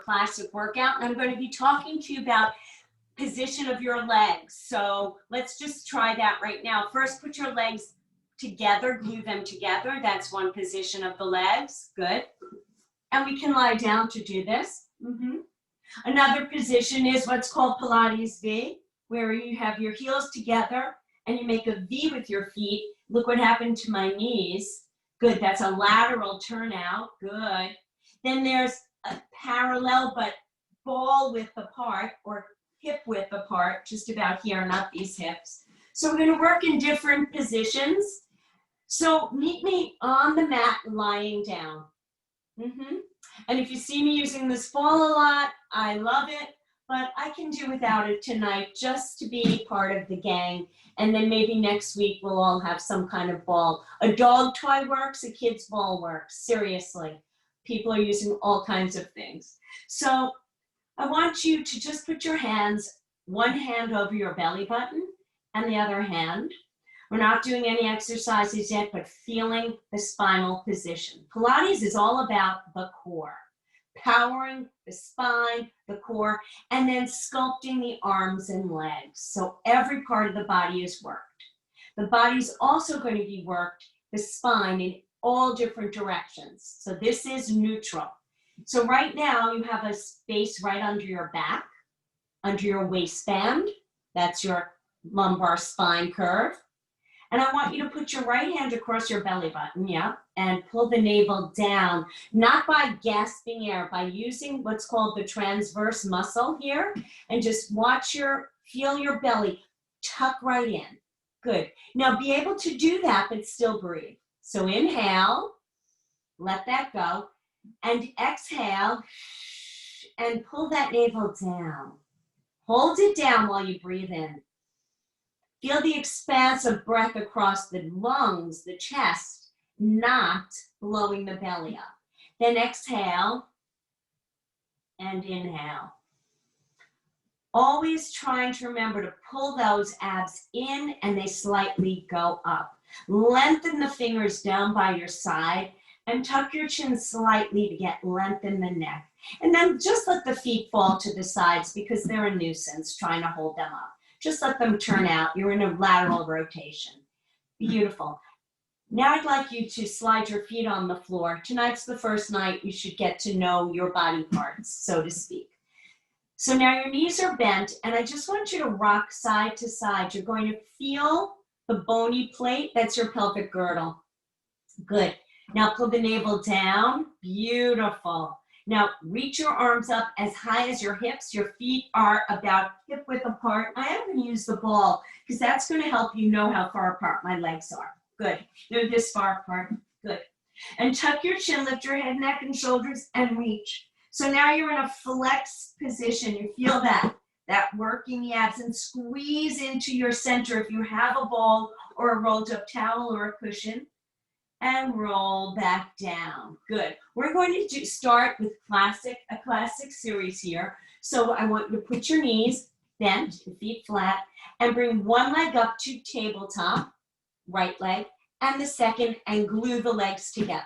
classic workout, and I'm going to be talking to you about position of your legs. So let's just try that right now. First, put your legs together, glue them together. That's one position of the legs. Good. And we can lie down to do this. Another position is what's called Pilates V, where you have your heels together and you make a V with your feet. Look what happened to my knees. Good, that's a lateral turnout. Good. Then there's a parallel but ball width apart or hip width apart, just about here, not these hips. So we're going to work in different positions. So meet me on the mat lying down. And if you see me using this ball a lot, I love it, but I can do without it tonight just to be part of the gang. And then maybe next week we'll all have some kind of ball. A dog toy works, a kid's ball works, seriously. People are using all kinds of things. So I want you to just put your hands, one hand over your belly button and the other hand. We're not doing any exercises yet, but feeling the spinal position. Pilates is all about the core, powering the spine, the core, and then sculpting the arms and legs. So every part of the body is worked. The body's also going to be worked, the spine, in all different directions. So this is neutral. So right now you have a space right under your back, under your waistband. That's your lumbar spine curve. And I want you to put your right hand across your belly button, and pull the navel down, not by gasping air, by using what's called the transverse muscle here, and just feel your belly tuck right in. Good. Now be able to do that, but still breathe. So inhale, let that go, and exhale, and pull that navel down. Hold it down while you breathe in. Feel the expanse of breath across the lungs, the chest, not blowing the belly up. Then exhale and inhale. Always trying to remember to pull those abs in and they slightly go up. Lengthen the fingers down by your side and tuck your chin slightly to get length in the neck. And then just let the feet fall to the sides because they're a nuisance trying to hold them up. Just let them turn out. You're in a lateral rotation. Beautiful. Now I'd like you to slide your feet on the floor. Tonight's the first night you should get to know your body parts, so to speak. So now your knees are bent, and I just want you to rock side to side. You're going to feel the bony plate. That's your pelvic girdle. Good. Now pull the navel down. Beautiful. Now reach your arms up as high as your hips. Your feet are about hip width apart. I am going to use the ball because that's going to help you know how far apart my legs are. Good. They're this far apart. Good. And tuck your chin, lift your head, neck, and shoulders, and reach. So now you're in a flex position. You feel that working the abs, and squeeze into your center if you have a ball or a rolled up towel or a cushion. And roll back down. Good. We're going to start with a classic series here. So I want you to put your knees bent, your feet flat, and bring one leg up to tabletop, right leg, and the second, and glue the legs together.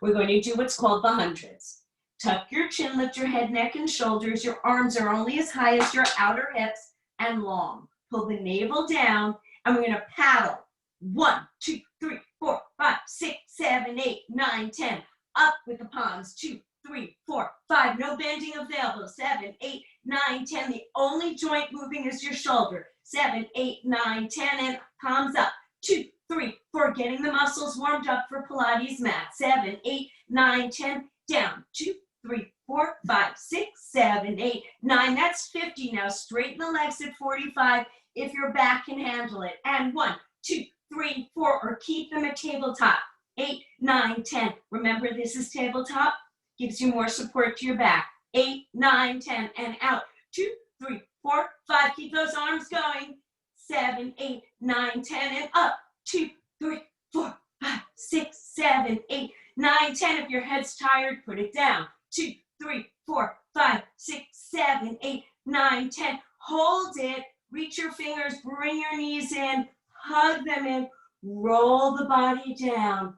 We're going to do what's called the hundreds. Tuck your chin, lift your head, neck, and shoulders. Your arms are only as high as your outer hips and long. Pull the navel down, and we're going to paddle. 1, 2, 3, 4, 5, 6, 7, 8, 9, 10. Up with the palms. 2, 3, 4, 5. No bending of the elbows. 7, 8, 9, 10. The only joint moving is your shoulder. 7, 8, 9, 10. And palms up. 2, 3, 4. Getting the muscles warmed up for Pilates mat. 7, 8, 9, 10. Down. 2, 3, 4, 5, 6, 7, 8, 9. That's 50. Now straighten the legs at 45 if your back can handle it. And 1, 2, 3, 4, or keep them at tabletop. 8, 9, 10. Remember, this is tabletop. Gives you more support to your back. 8, 9, 10, and out. 2, 3, 4, 5. Keep those arms going. 7, 8, 9, 10, and up. 2, 3, 4, 5, 6, 7, 8, 9, 10. If your head's tired, put it down. 2, 3, 4, 5, 6, 7, 8, 9, 10. Hold it. Reach your fingers. Bring your knees in. Hug them in, roll the body down.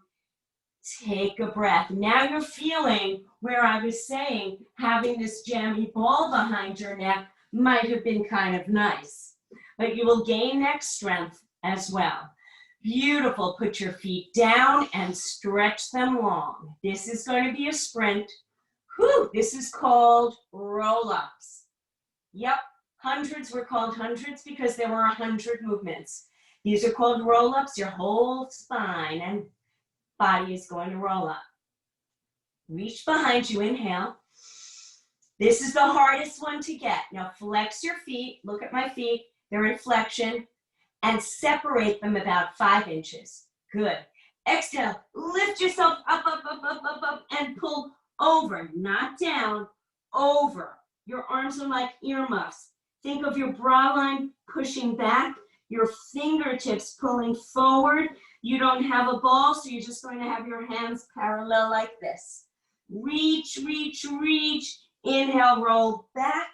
Take a breath. Now you're feeling where I was saying having this jammy ball behind your neck might have been kind of nice, but you will gain neck strength as well. Beautiful. Put your feet down and stretch them long. This is going to be a sprint. Whew, this is called roll-ups. Yep, hundreds were called hundreds because there were 100 movements. These are called roll-ups. Your whole spine and body is going to roll up. Reach behind you, inhale. This is the hardest one to get. Now flex your feet, look at my feet, they're in flexion, and separate them about 5 inches. Good. Exhale, lift yourself up, up, up, up, up, up, and pull over, not down, over. Your arms are like earmuffs. Think of your bra line pushing back, your fingertips pulling forward. You don't have a ball, so you're just going to have your hands parallel like this. Reach, reach, reach. Inhale, roll back.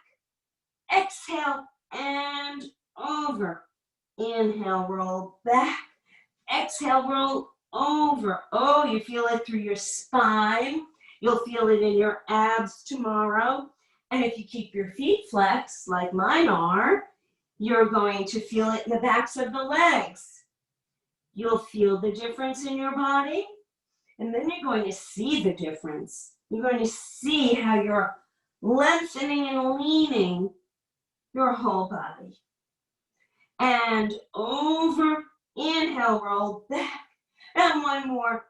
Exhale, and over. Inhale, roll back. Exhale, roll over. Oh, you feel it through your spine. You'll feel it in your abs tomorrow. And if you keep your feet flexed, like mine are, you're going to feel it in the backs of the legs. You'll feel the difference in your body, and then you're going to see the difference. You're going to see how you're lengthening and leaning your whole body. And over, inhale, roll back. And one more,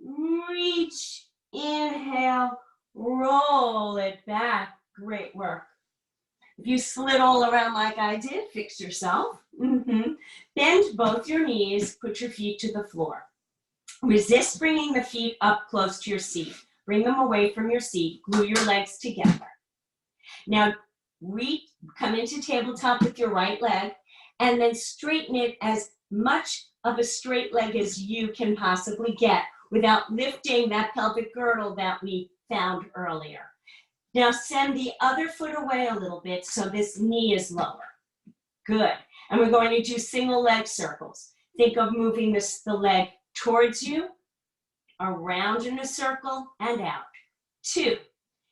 reach, inhale, roll it back. Great work. If you slid all around like I did, fix yourself. Bend both your knees, put your feet to the floor. Resist bringing the feet up close to your seat. Bring them away from your seat. Glue your legs together. Now, come into tabletop with your right leg, and then straighten it as much of a straight leg as you can possibly get without lifting that pelvic girdle that we found earlier. Now send the other foot away a little bit so this knee is lower. Good. And we're going to do single leg circles. Think of moving the leg towards you, around in a circle, and out. 2.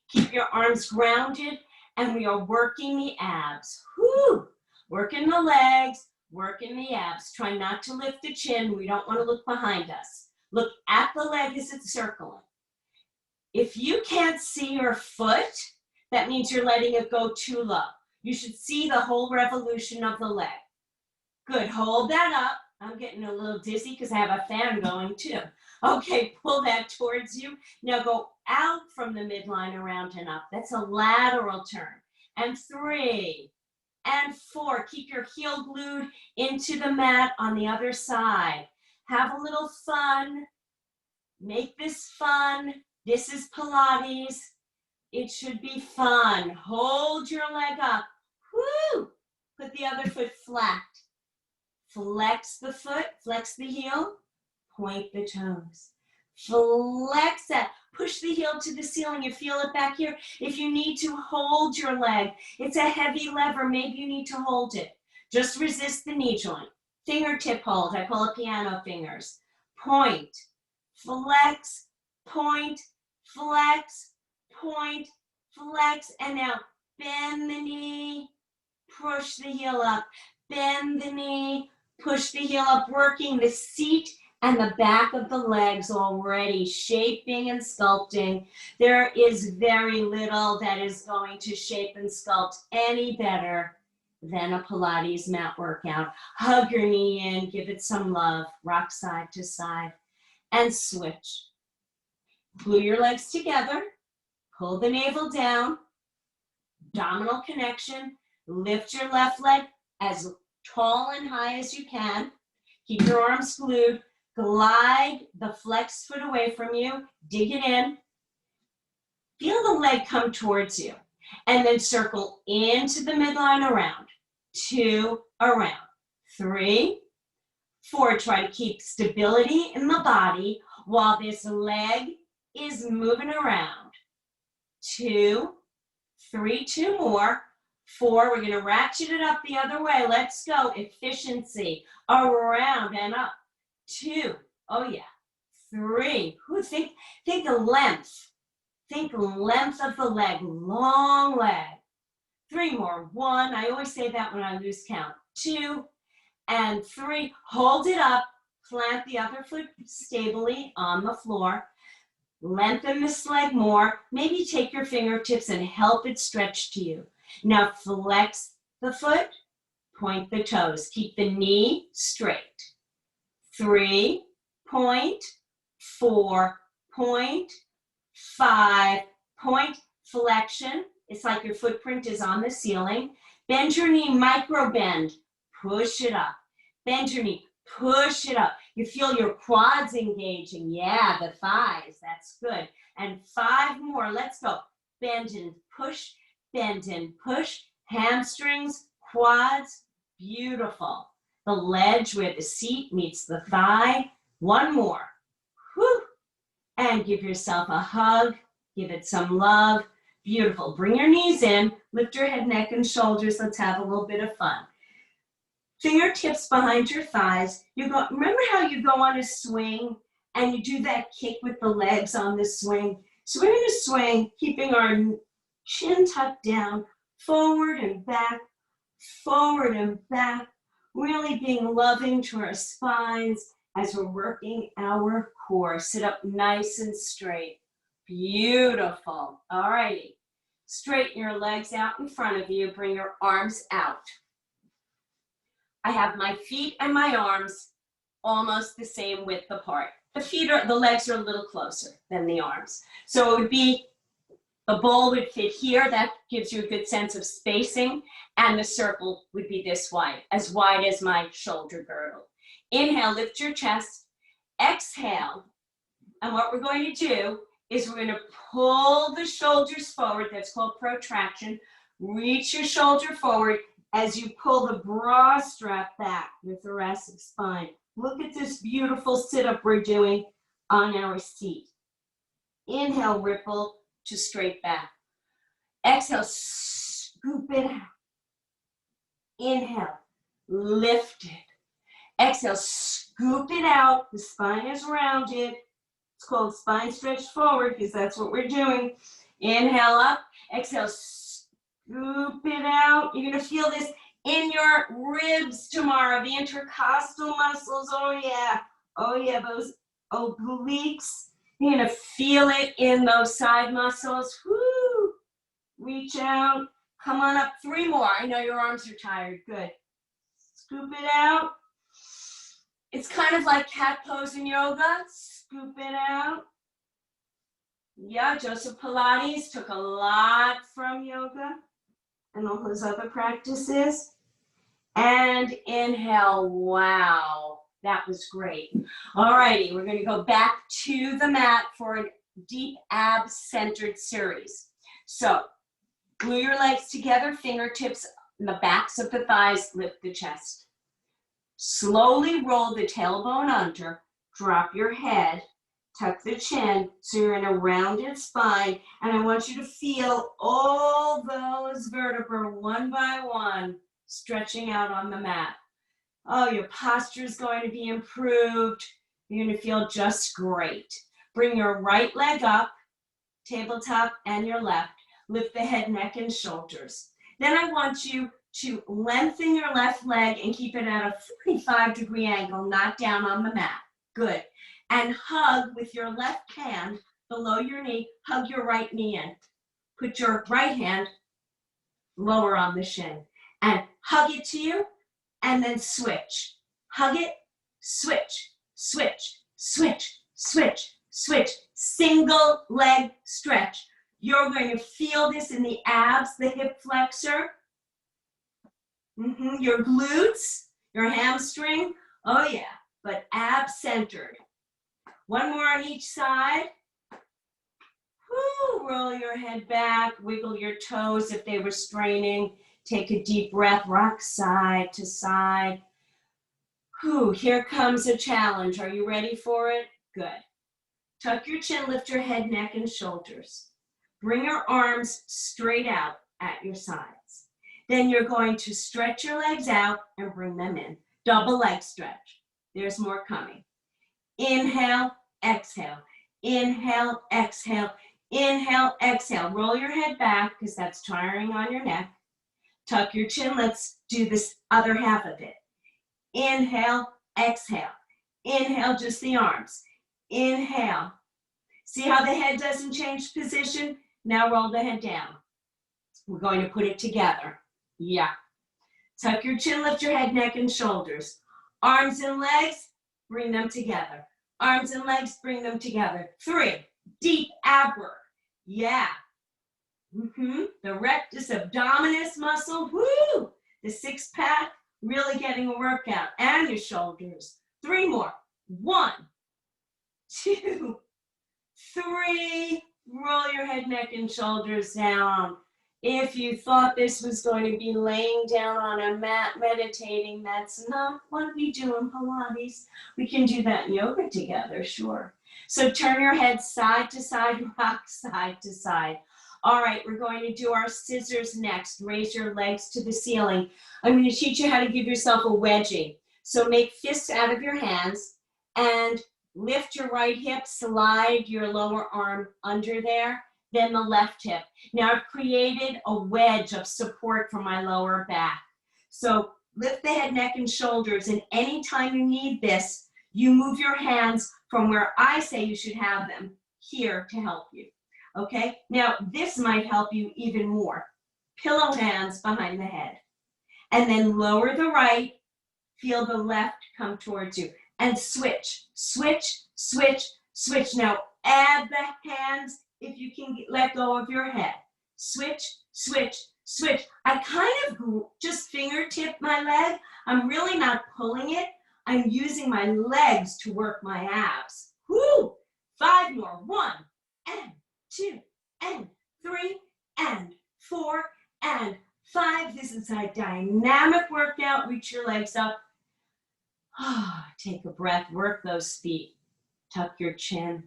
Keep your arms grounded, and we are working the abs. Whoo! Working the legs, working the abs. Try not to lift the chin. We don't want to look behind us. Look at the leg as it's circling. If you can't see your foot, that means you're letting it go too low. You should see the whole revolution of the leg. Good, hold that up. I'm getting a little dizzy because I have a fan going too. Okay, pull that towards you. Now go out from the midline, around and up. That's a lateral turn. And 3, and 4. Keep your heel glued into the mat on the other side. Have a little fun. Make this fun. This is Pilates. It should be fun. Hold your leg up. Woo! Put the other foot flat. Flex the foot, flex the heel, point the toes. Flex that. Push the heel to the ceiling. You feel it back here. If you need to, hold your leg. It's a heavy lever. Maybe you need to hold it. Just resist the knee joint. Fingertip hold. I call it piano fingers. Point, flex, point, flex, point, flex. And now bend the knee, push the heel up. Bend the knee, push the heel up, working the seat and the back of the legs already, shaping and sculpting. There is very little that is going to shape and sculpt any better than a Pilates mat workout. Hug your knee in, give it some love, rock side to side, and switch. Glue your legs together, pull the navel down, abdominal connection, lift your left leg as tall and high as you can. Keep your arms glued. Glide the flexed foot away from you. Dig it in. Feel the leg come towards you. And then circle into the midline, around. 2, around. 3, 4. Try to keep stability in the body while this leg is moving around. 2, 3, 2 more. 4, we're going to ratchet it up the other way. Let's go. Efficiency. Around and up. 2, oh yeah. 3. Think the length. Think length of the leg, long leg. 3 more. 1. I always say that when I lose count. 2 and 3. Hold it up. Plant the other foot stably on the floor. Lengthen this leg more. Maybe take your fingertips and help it stretch to you. Now flex the foot. Point the toes. Keep the knee straight. 3 point, 4 point, 5 point, flexion. It's like your footprint is on the ceiling. Bend your knee, micro bend. Push it up. Bend your knee, push it up. You feel your quads engaging. Yeah, the thighs, that's good. And 5 more, let's go. Bend and push, hamstrings, quads, beautiful. The ledge where the seat meets the thigh. 1 more. Whew. And give yourself a hug. Give it some love. Beautiful. Bring your knees in. Lift your head, neck, and shoulders. Let's have a little bit of fun. Fingertips behind your thighs. Remember how you go on a swing and you do that kick with the legs on the swing? So we're going to swing, keeping our chin tucked down, forward and back, really being loving to our spines as we're working our core. Sit up nice and straight. Beautiful. All righty. Straighten your legs out in front of you. Bring your arms out. I have my feet and my arms almost the same width apart. The legs are a little closer than the arms. So it would be, the ball would fit here. That gives you a good sense of spacing. And the circle would be this wide as my shoulder girdle. Inhale, lift your chest. Exhale. And what we're going to do is we're going to pull the shoulders forward. That's called protraction. Reach your shoulder forward as you pull the bra strap back, your thoracic spine. Look at this beautiful sit-up we're doing on our seat. Inhale, ripple to straight back. Exhale, scoop it out. Inhale, lift it. Exhale, scoop it out. The spine is rounded. It's called spine stretch forward because that's what we're doing. Inhale up. Exhale, scoop it out. You're going to feel this in your ribs tomorrow, the intercostal muscles. Oh yeah, those obliques. You're going to feel it in those side muscles. Woo! Reach out. Come on up. 3 more. I know your arms are tired. Good. Scoop it out. It's kind of like cat pose in yoga. Scoop it out. Yeah, Joseph Pilates took a lot from yoga and all his other practices. And inhale. Wow, that was great. All righty, we're going to go back to the mat for a deep abs-centered series. So glue your legs together, fingertips in the backs of the thighs, lift the chest. Slowly roll the tailbone under, drop your head, tuck the chin, so you're in a rounded spine, and I want you to feel all those vertebrae one by one stretching out on the mat. Oh, your posture is going to be improved. You're going to feel just great. Bring your right leg up, tabletop, and your left. Lift the head, neck, and shoulders. Then I want you to lengthen your left leg and keep it at a 45-degree angle, not down on the mat. Good. And hug with your left hand below your knee, hug your right knee in. Put your right hand lower on the shin and hug it to you and then switch. Hug it, switch, switch, switch, switch, switch. Single leg stretch. You're going to feel this in the abs, the hip flexor, your glutes, your hamstring. Oh yeah, but abs centered. 1 more on each side. Woo, roll your head back, wiggle your toes if they were straining. Take a deep breath, rock side to side. Whew, here comes a challenge. Are you ready for it? Good. Tuck your chin, lift your head, neck, and shoulders. Bring your arms straight out at your sides. Then you're going to stretch your legs out and bring them in. Double leg stretch. There's more coming. Inhale, exhale. Inhale, exhale, inhale, exhale. Roll your head back because that's tiring on your neck. Tuck your chin. Let's do this other half of it. Inhale, exhale. Inhale, just the arms. Inhale. See how the head doesn't change position? Now roll the head down. We're going to put it together. Yeah. Tuck your chin, lift your head, neck, and shoulders. Arms and legs, bring them together. Arms and legs, bring them together. 3, deep ab work. Yeah. The rectus abdominis muscle, woo! The six pack, really getting a workout. And your shoulders. 3 more. 1, 2, 3. Roll your head, neck, and shoulders down. If you thought this was going to be laying down on a mat meditating, that's not what we do in Pilates. We can do that in yoga together, sure. So turn your head side to side, rock side to side. All right, we're going to do our scissors next. Raise your legs to the ceiling. I'm going to teach you how to give yourself a wedgie. So make fists out of your hands and lift your right hip, slide your lower arm under there, then the left hip. Now I've created a wedge of support for my lower back. So lift the head, neck, and shoulders, and anytime you need this, you move your hands from where I say you should have them here to help you. Okay, now this might help you even more. Pillow hands behind the head. And then lower the right, feel the left come towards you. And switch, switch, switch, switch. Now add the hands if you can let go of your head. Switch, switch, switch. I kind of just fingertip my leg. I'm really not pulling it. I'm using my legs to work my abs. Woo! 5 more. 1, and 2, and 3, and 4, and 5. This is a dynamic workout. Reach your legs up. Take a breath. Work those feet. Tuck your chin.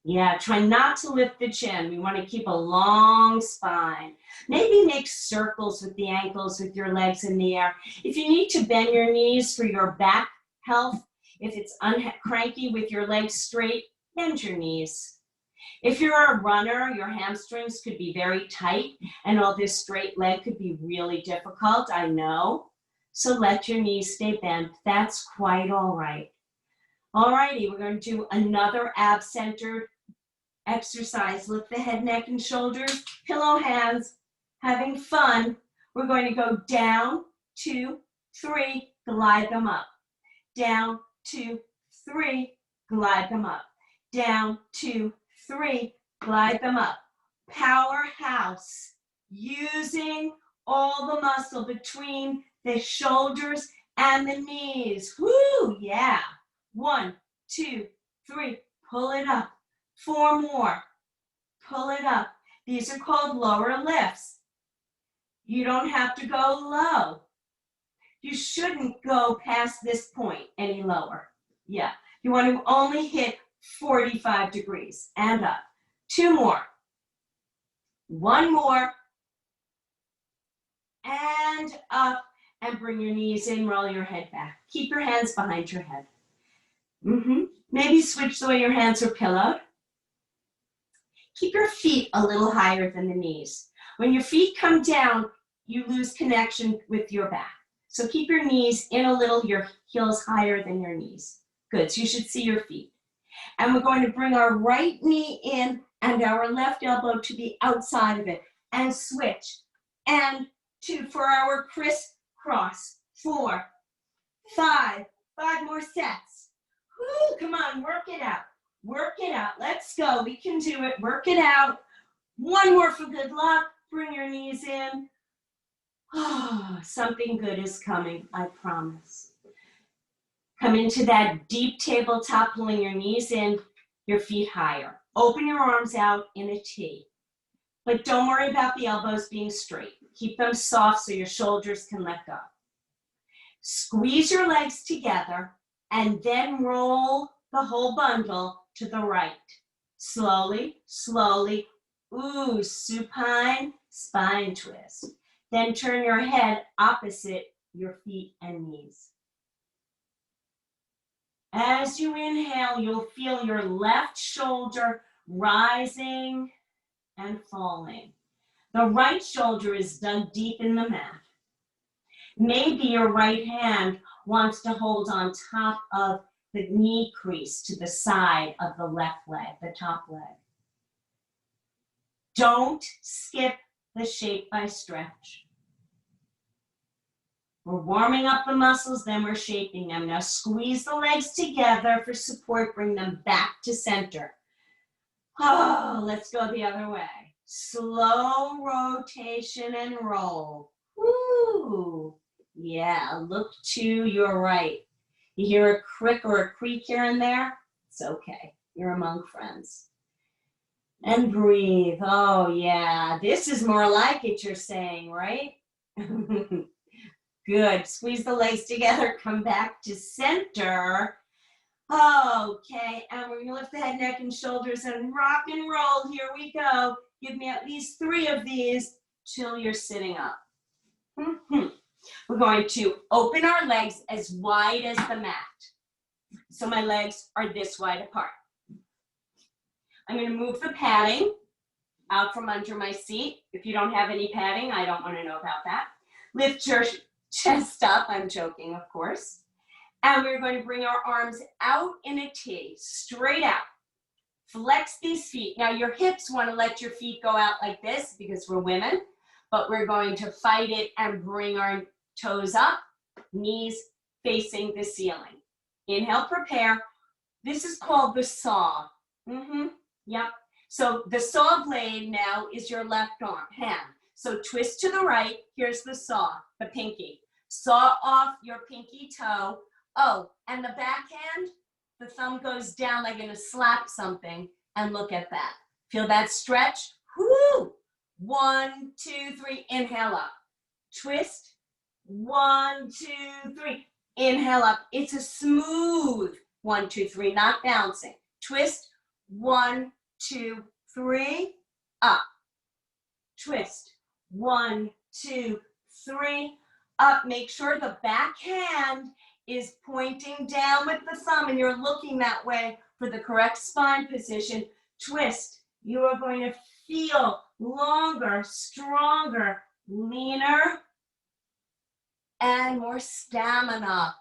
Yeah, try not to lift the chin. We want to keep a long spine. Maybe make circles with the ankles with your legs in the air. If you need to bend your knees for your back health, if it's cranky with your legs straight, bend your knees. If you're a runner, your hamstrings could be very tight and all this straight leg could be really difficult, I know. So let your knees stay bent. That's quite all right. All righty, we're going to do another ab-centered exercise. Lift the head, neck, and shoulders, pillow hands, having fun. We're going to go down, 2, 3, glide them up. Down, 2, 3, glide them up. Down, 2, 3, glide them up. Powerhouse, using all the muscle between the shoulders and the knees. Woo, yeah. 1, 2, 3, pull it up. 4 more, pull it up. These are called lower lifts. You don't have to go low. You shouldn't go past this point any lower. Yeah, you want to only hit 45 degrees and up. 2 more. 1 more. And up, and bring your knees in, roll your head back. Keep your hands behind your head. Maybe switch the way your hands are pillowed. Keep your feet a little higher than the knees. When your feet come down, you lose connection with your back. So keep your knees in a little, your heels higher than your knees. Good, so you should see your feet. And we're going to bring our right knee in and our left elbow to the outside of it. And switch. And 2 for our crisscross. 4, 5, 5 more sets. Woo, come on, work it out. Work it out. Let's go. We can do it. Work it out. 1 more for good luck. Bring your knees in. Oh, something good is coming, I promise. Come into that deep tabletop, pulling your knees in, your feet higher. Open your arms out in a T. But don't worry about the elbows being straight. Keep them soft so your shoulders can let go. Squeeze your legs together and then roll the whole bundle to the right. Slowly, slowly. Ooh, supine spine twist. Then turn your head opposite your feet and knees. As you inhale, you'll feel your left shoulder rising and falling. The right shoulder is dug deep in the mat. Maybe your right hand wants to hold on top of the knee crease to the side of the left leg, the top leg. Don't skip the shape by stretch. We're warming up the muscles, then we're shaping them. Now squeeze the legs together for support, bring them back to center. Oh, let's go the other way. Slow rotation and roll. Woo! Yeah, look to your right. You hear a crick or a creak here and there? It's okay. You're among friends. And breathe. Oh, yeah. This is more like it, you're saying, right? Good. Squeeze the legs together. Come back to center. Okay. And we're going to lift the head, neck, and shoulders and rock and roll. Here we go. Give me at least 3 of these till you're sitting up. We're going to open our legs as wide as the mat. So my legs are this wide apart. I'm going to move the padding out from under my seat. If you don't have any padding, I don't want to know about that. Lift your chest up. I'm joking, of course. And we're going to bring our arms out in a T, straight out. Flex these feet. Now your hips want to let your feet go out like this because we're women, but we're going to fight it and bring our toes up, knees facing the ceiling. Inhale, prepare. This is called the saw. Yep. So the saw blade now is your left arm, hand. So twist to the right. Here's the saw, the pinky. Saw off your pinky toe. Oh, and the backhand, the thumb goes down like gonna slap something, and look at that. Feel that stretch? Whoo! 1, 2, 3, inhale up. Twist. 1, 2, 3, inhale up. It's a smooth 1, 2, 3, not bouncing. Twist. 1, 2, 3, up. Twist. 1, 2, 3, up. Make sure the back hand is pointing down with the thumb and you're looking that way for the correct spine position. Twist. You are going to feel longer, stronger, leaner, and more stamina.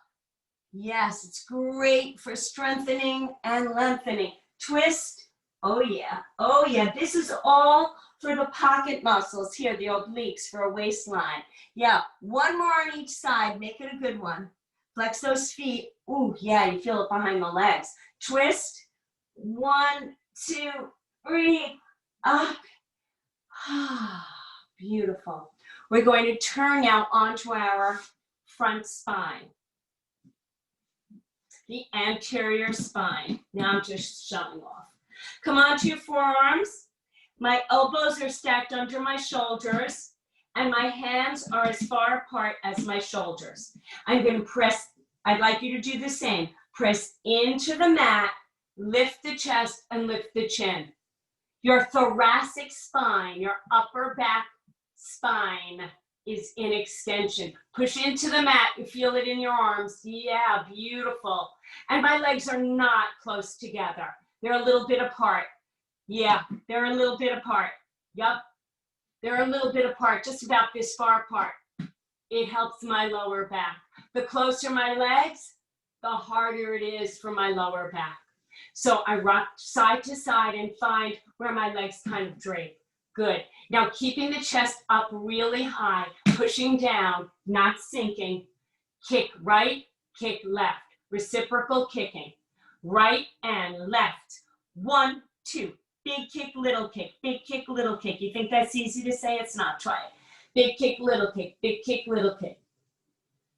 Yes, it's great for strengthening and lengthening. Twist. Oh yeah. Oh yeah. This is all for the pocket muscles here, the obliques for a waistline. Yeah. 1 more on each side. Make it a good one. Flex those feet. Ooh, yeah, you feel it behind the legs. Twist. 1, 2, 3. Up. Beautiful. We're going to turn now onto our front spine. The anterior spine. Now I'm just showing off. Come onto your forearms. My elbows are stacked under my shoulders and my hands are as far apart as my shoulders. I'm going to press, I'd like you to do the same. Press into the mat, lift the chest and lift the chin. Your thoracic spine, your upper back spine is in extension. Push into the mat, you feel it in your arms. Yeah, beautiful. And my legs are not close together. They're a little bit apart. Yeah, they're a little bit apart. Yup, they're a little bit apart, just about this far apart. It helps my lower back. The closer my legs, the harder it is for my lower back. So I rock side to side and find where my legs kind of drape. Good. Now keeping the chest up really high, pushing down, not sinking. Kick right, kick left. Reciprocal kicking. Right and left. 1, 2. Big kick, little kick. Big kick, little kick. You think that's easy to say? It's not. Try it. Big kick, little kick. Big kick, little kick.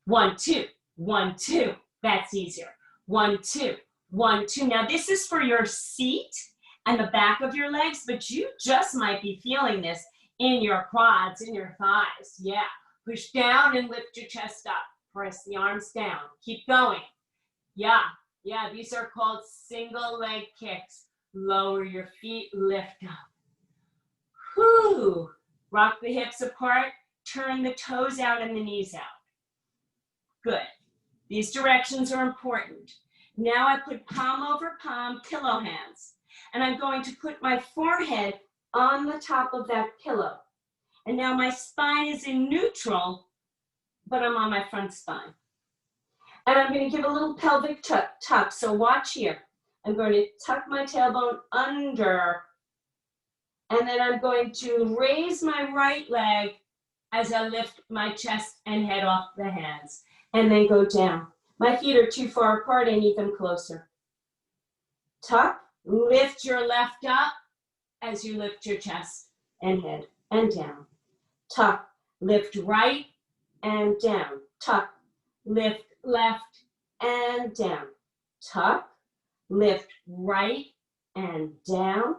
1, 2. 1, 2. That's easier. 1, 2. 1, 2. Now this is for your seat and the back of your legs, but you just might be feeling this in your quads, in your thighs. Yeah. Push down and lift your chest up. Press the arms down. Keep going. Yeah. Yeah, these are called single leg kicks. Lower your feet, lift up. Whew. Rock the hips apart, turn the toes out and the knees out. Good. These directions are important. Now I put palm over palm, pillow hands. And I'm going to put my forehead on the top of that pillow. And now my spine is in neutral, but I'm on my front spine. And I'm going to give a little pelvic tuck. So watch here. I'm going to tuck my tailbone under. And then I'm going to raise my right leg as I lift my chest and head off the hands. And then go down. My feet are too far apart. I need them closer. Tuck. Lift your left up as you lift your chest and head and down. Tuck. Lift right and down. Tuck. Lift left and down. Tuck. Lift right and down.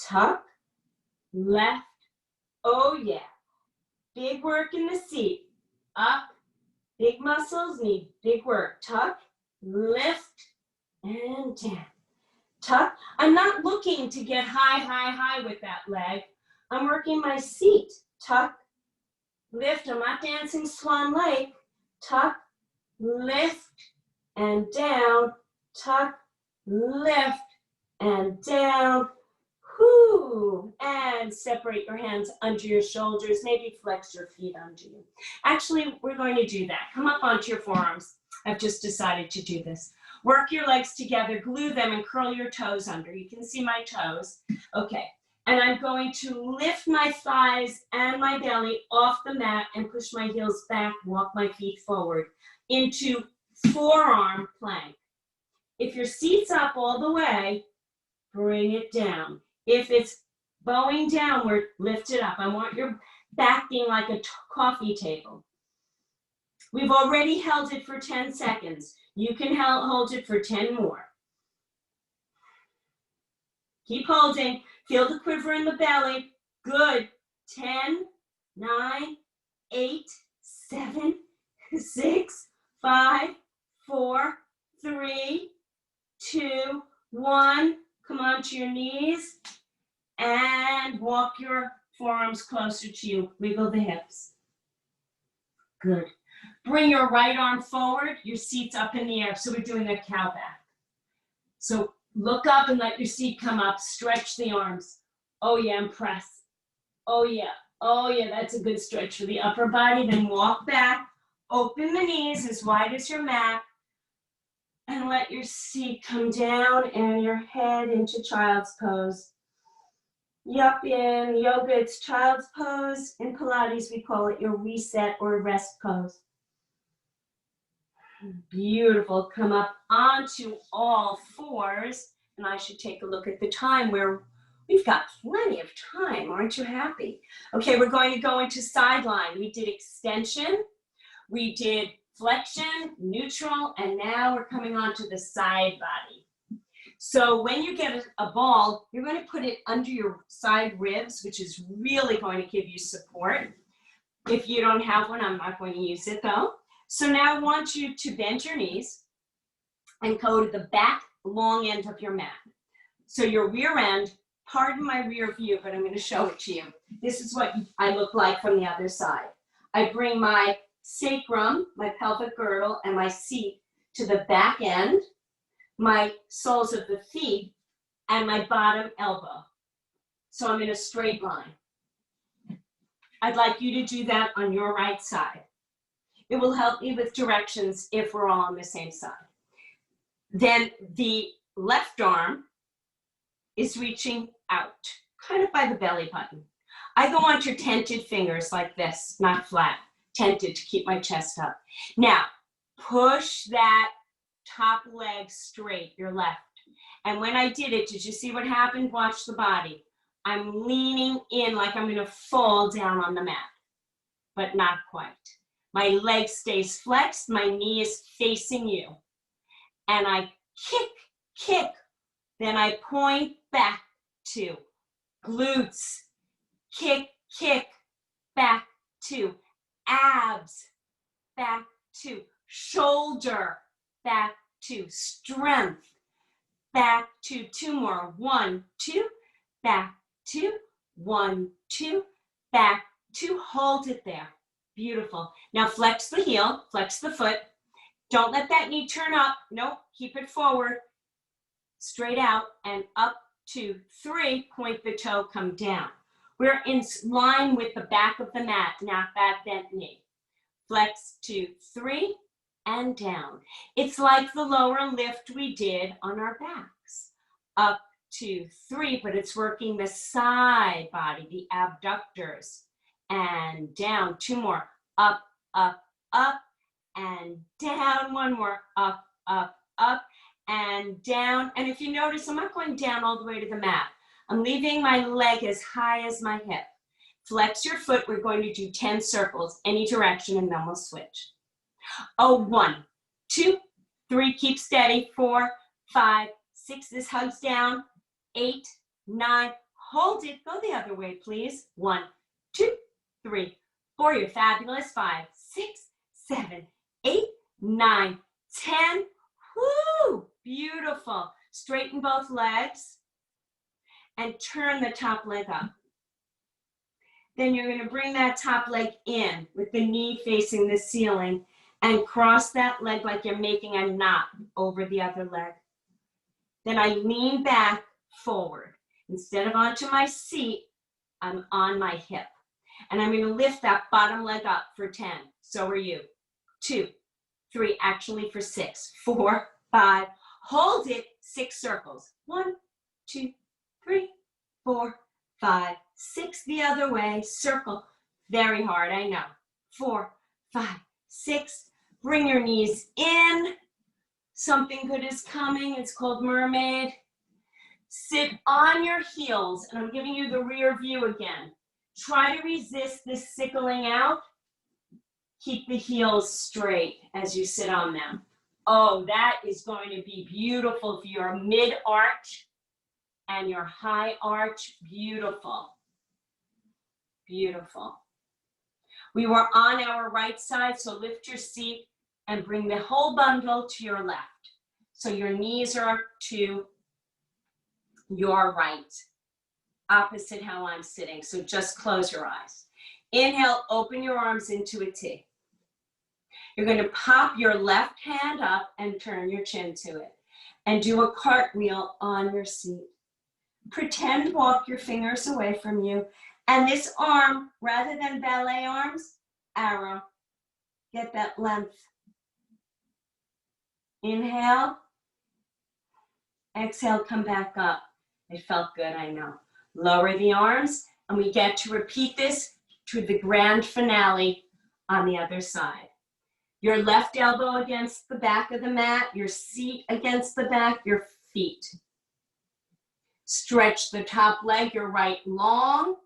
Tuck. Left. Oh yeah. Big work in the seat. Up. Big muscles need big work. Tuck. Lift and down. Tuck. I'm not looking to get high with that leg. I'm working my seat. Tuck. Lift. I'm not dancing Swan Lake. Tuck. Lift and down. Tuck. Lift and down. Whoo. And separate your hands under your shoulders. Maybe flex your feet under you. Actually, we're going to do that. Come up onto your forearms. I've just decided to do this. Work your legs together, glue them, and curl your toes under. You can see my toes. Okay. And I'm going to lift my thighs and my belly off the mat and push my heels back, walk my feet forward into forearm plank. If your seat's up all the way, bring it down. If it's bowing downward, lift it up. I want your back being like a coffee table. We've already held it for 10 seconds. You can hold it for 10 more. Keep holding. Feel the quiver in the belly. Good. 10, 9, 8, 7, 6, 5, 4, 3, 2, 1. Come onto your knees and walk your forearms closer to you. Wiggle the hips. Good. Bring your right arm forward. Your seat's up in the air. So we're doing a cow back. So look up and let your seat come up. Stretch the arms. Oh yeah, and press. Oh yeah. Oh yeah, that's a good stretch for the upper body. Then walk back. Open the knees as wide as your mat. And let your seat come down and your head into child's pose. Yup, in yoga it's child's pose. In Pilates we call it your reset or rest pose. Beautiful. Come up onto all fours. And I should take a look at the time where we've got plenty of time. Aren't you happy? Okay, we're going to go into sideline. We did extension. We did flexion, neutral, and now we're coming on to the side body. So when you get a ball, you're going to put it under your side ribs, which is really going to give you support. If you don't have one, I'm not going to use it though. So now I want you to bend your knees and go to the back long end of your mat. So your rear end, pardon my rear view, but I'm going to show it to you. This is what I look like from the other side. I bring my sacrum, my pelvic girdle, and my seat to the back end, my soles of the feet, and my bottom elbow. So I'm in a straight line. I'd like you to do that on your right side. It will help me with directions if we're all on the same side. Then the left arm is reaching out, kind of by the belly button. I go onto tented fingers like this, not flat, tented to keep my chest up. Now, push that top leg straight, your left. And when I did it, did you see what happened? Watch the body. I'm leaning in like I'm gonna fall down on the mat, but not quite. My leg stays flexed, my knee is facing you. And I kick, then I point back to glutes, kick, back to abs, back to shoulder, back to strength, back to 2 more. 1, 2, back 2, 1, 2, back 2. Hold it there. Beautiful. Now flex the heel, flex the foot. Don't let that knee turn up. Nope, keep it forward. Straight out and up, 2, 3, point the toe, come down. We're in line with the back of the mat, not that bent knee. Flex, 2, 3, and down. It's like the lower lift we did on our backs. Up, 2, 3, but it's working the side body, the abductors. And down, 2 more. Up, up, up, and down. 1 more. Up, up, up, and down. And if you notice, I'm not going down all the way to the mat. I'm leaving my leg as high as my hip. Flex your foot. We're going to do 10 circles, any direction, and then we'll switch. Oh, 1, 2, 3, keep steady. 4, 5, 6, this hugs down. 8, 9, hold it. Go the other way, please. 1, 2, 3, 4, you're fabulous. 5, 6, 7, 8, 9, 10. Woo! Beautiful. Straighten both legs and turn the top leg up. Then you're going to bring that top leg in with the knee facing the ceiling and cross that leg like you're making a knot over the other leg. Then I lean back forward. Instead of onto my seat, I'm on my hip. And I'm going to lift that bottom leg up for 10. So are you. 2, 3, actually for 6, 4, 5, hold it, 6 circles. 1, 2, 3, 4, 5, 6, the other way, circle. Very hard, I know. 4, 5, 6, bring your knees in. Something good is coming, it's called mermaid. Sit on your heels, and I'm giving you the rear view again. Try to resist this sickling out. Keep the heels straight as you sit on them. Oh, that is going to be beautiful for your mid-arch and your high arch. Beautiful. Beautiful. We were on our right side, so lift your seat and bring the whole bundle to your left. So your knees are to your right, opposite how I'm sitting. So just close your eyes. Inhale, open your arms into a T. You're going to pop your left hand up and turn your chin to it. And do a cartwheel on your seat. Pretend walk your fingers away from you. And this arm, rather than ballet arms, arrow. Get that length. Inhale. Exhale, come back up. It felt good, I know. Lower the arms, and we get to repeat this to the grand finale on the other side. Your left elbow against the back of the mat, your seat against the back, your feet. Stretch the top leg, your right long,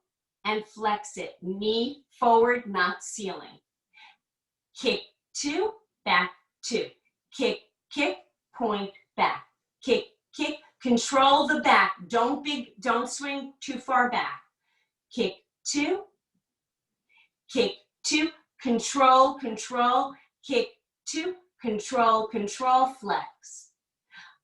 and flex it. Knee forward, not ceiling. Kick 2, back 2. Kick, kick, point, back. Kick, kick, control the back. Don't swing too far back. Kick 2, kick 2, control, control, kick 2, control, control, flex.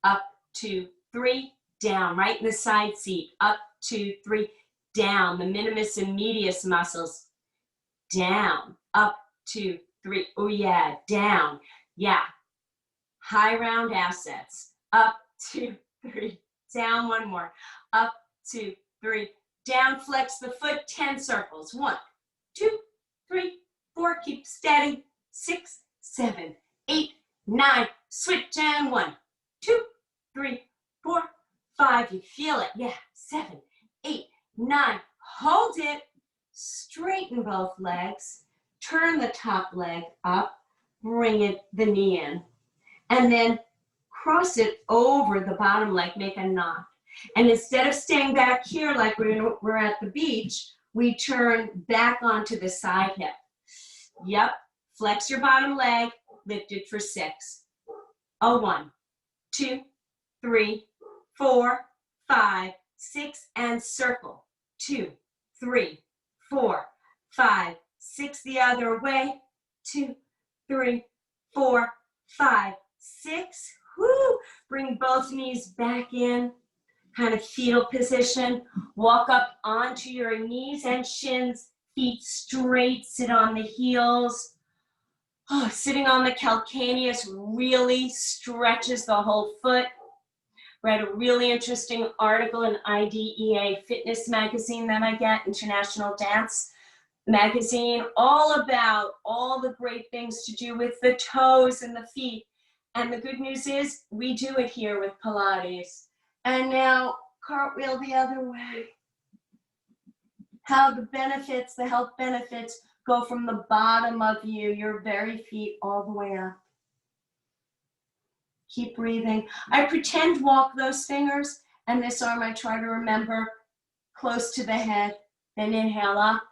Up, 2, 3, down, right in the side seat. Up, 2, 3, down. The minimus and medius muscles. Down, up, 2, 3. Oh yeah, down. Yeah. High round assets. Up, 2, 3, down. 1 more. Up, 2, 3, down. Flex the foot. 10 circles. 1, 2, 3, 4. Keep steady. 6, 7, 8, 9. Switch and 1, 2, 3, 4, 5. You feel it. Yeah. 7, 8, 9. Hold it. Straighten both legs. Turn the top leg up. Bring the knee in. And then cross it over the bottom leg, make a knot. And instead of staying back here like we're at the beach, we turn back onto the side hip. Yep, flex your bottom leg, lift it for 6. 1, 2, 3, 4, 5, 6, and circle. 2, 3, 4, 5, 6, the other way. 2, 3, 4, 5, 6. Woo! Bring both knees back in, kind of fetal position. Walk up onto your knees and shins, feet straight, sit on the heels. Oh, sitting on the calcaneus really stretches the whole foot. Read a really interesting article in IDEA Fitness magazine that I get, International Dance magazine, all about all the great things to do with the toes and the feet. And the good news is we do it here with Pilates. And now cartwheel the other way. How the benefits, the health benefits go from the bottom of you, your very feet, all the way up. Keep breathing. I pretend walk those fingers, and this arm I try to remember close to the head. Then inhale up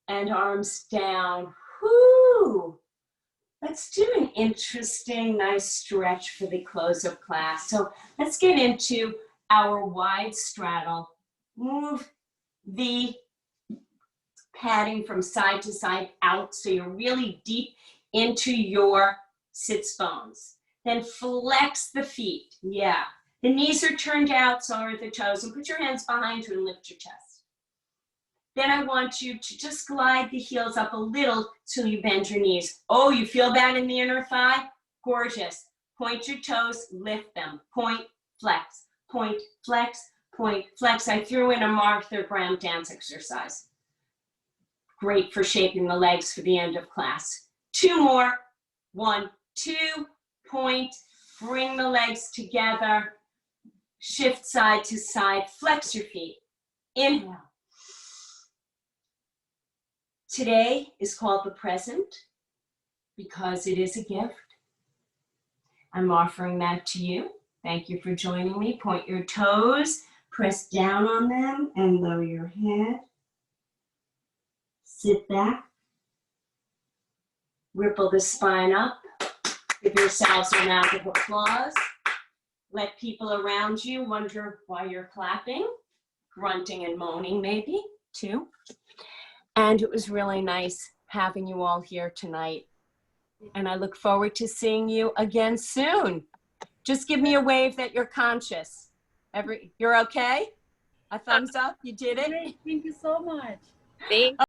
and arms down. Whoo! Let's do an interesting, nice stretch for the close of class. So let's get into our wide straddle. Move the padding from side to side out so you're really deep into your sits bones. Then flex the feet. Yeah. The knees are turned out, so are the toes. And put your hands behind you and lift your chest. Then I want you to just glide the heels up a little till you bend your knees. Oh, you feel that in the inner thigh? Gorgeous. Point your toes, lift them. Point, flex, point, flex, point, flex. I threw in a Martha Graham dance exercise. Great for shaping the legs for the end of class. 2 more. 1, 2, point, bring the legs together, shift side to side, flex your feet. Inhale. Today is called the present because it is a gift. I'm offering that to you. Thank you for joining me. Point your toes, press down on them and lower your head. Sit back. Ripple the spine up. Give yourselves a round of applause. Let people around you wonder why you're clapping, grunting and moaning maybe too. And it was really nice having you all here tonight. And I look forward to seeing you again soon. Just give me a wave that you're conscious. You're okay? A thumbs up, you did it? Great, thank you so much. Thank